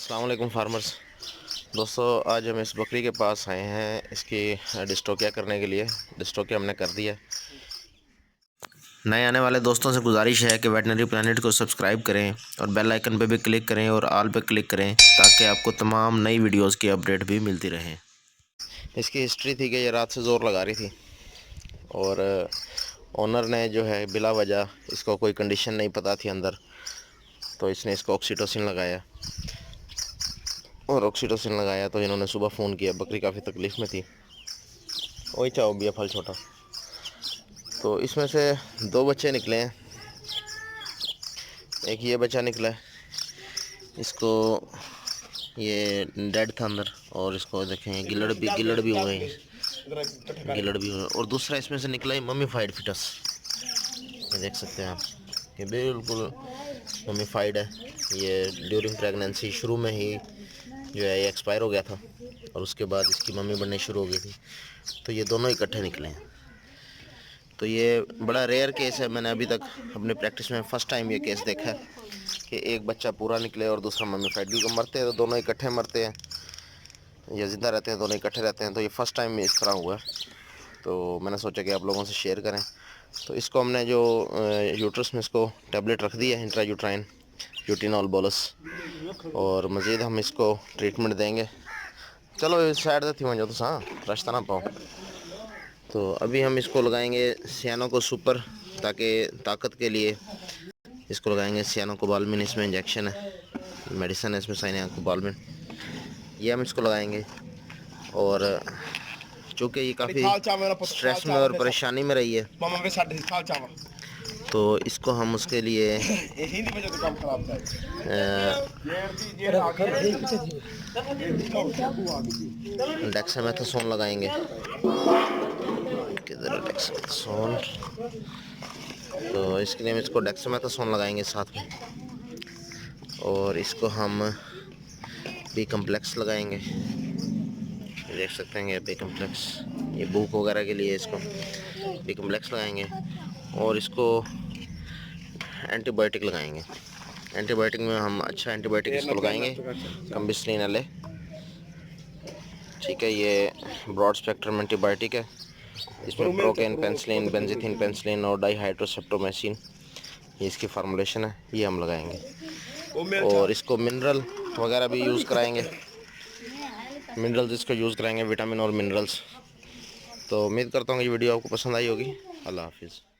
अस्सलाम वालेकुम फार्मर्स दोस्तों, आज हम इस बकरी के पास आए हैं इसकी डिस्टोकिया करने के लिए। डिस्टोकिया हमने कर दिया। नए आने वाले दोस्तों से गुजारिश है कि वेटनरी प्लानट को सब्सक्राइब करें और बेल आइकन पे भी क्लिक करें और ऑल पे क्लिक करें ताकि आपको तमाम नई वीडियोस की अपडेट भी मिलती रहे। इसकी हिस्ट्री थी कि ये रात से ज़ोर लगा रही थी और ओनर ने जो है बिला वजह, इसको कोई कंडीशन नहीं पता थी अंदर, तो इसने इसको ऑक्सीटोसिन लगाया और ऑक्सीटोसिन लगाया तो इन्होंने सुबह फ़ोन किया। बकरी काफ़ी तकलीफ़ में थी। वही चाहो बिया फल छोटा। तो इसमें से दो बच्चे निकले हैं। एक ये बच्चा निकला है, इसको ये डेड था अंदर, और इसको देखें गिलड़ भी हुए हैं, गिलड़ भी हुए हैं। और दूसरा इसमें से निकला है मम्मीफाइड फिटस। ये देख सकते हैं आप, ये बिल्कुल मम्मीफाइड है। ये ड्यूरिंग प्रेगनेंसी शुरू में ही जो है ये एक्सपायर हो गया था और उसके बाद इसकी मम्मी बननी शुरू हो गई थी, तो ये दोनों इकट्ठे निकले हैं। तो ये बड़ा रेयर केस है। मैंने अभी तक अपनी प्रैक्टिस में फ़र्स्ट टाइम ये केस देखा है कि एक बच्चा पूरा निकले और दूसरा मम्मीफाइड। क्योंकि मरते हैं तो दोनों इकट्ठे मरते हैं, या ज़िंदा रहते हैं दोनों इकट्ठे रहते हैं। तो ये फ़र्स्ट टाइम इस तरह हुआ है, तो मैंने सोचा कि आप लोगों से शेयर करें। तो इसको हमने जो यूट्रस में इसको टैबलेट रख दी है, इंट्रायूट्राइन यूटिनॉल बोलस, और मज़ीद हम इसको ट्रीटमेंट देंगे। चलो साइड थी वजह तो सा रास्ता ना पाओ। तो अभी हम इसको लगाएंगे सियानो को सुपर, ताकि ताकत के लिए इसको लगाएंगे सियानो कोबालमिन। इसमें इंजेक्शन है, मेडिसिन है इसमें, साइनिया कोबालमिन। ये हम इसको लगाएंगे। और चूँकि ये काफ़ी स्ट्रेस में और परेशानी में रही है, तो इसको हम उसके लिए डेक्सामेथासोन लगाएंगे। किधर है डेक्सामेथासोन? तो इसके लिए हम इसको डेक्सामेथासोन लगाएंगे साथ में, और इसको हम बी कम्प्लेक्स लगाएंगे। देख सकते हैं ये बी कम्प्लेक्स, ये भूख वगैरह के लिए इसको बी कम्प्लेक्स लगाएंगे। और इसको एंटीबायोटिक लगाएंगे। एंटीबायोटिक में हम अच्छा एंटीबायोटिक इसको लगाएंगे, कम्बिस्लिन एल। ठीक है, ये ब्रॉड स्पेक्ट्रम एंटीबायोटिक है। इसमें प्रोकेन, पेंसिलिन, बेंजीथिन पेंसिलिन और डाईहाइड्रोसेप्टोमेसिन, ये इसकी फार्मूलेशन है, ये हम लगाएंगे। और इसको मिनरल वगैरह भी यूज़ कराएंगे, मिनरल्स इसको यूज़ कराएंगे, विटामिन और मिनरल्स। तो उम्मीद करता हूँ कि ये वीडियो आपको पसंद आई होगी। अल्लाह हाफिज़।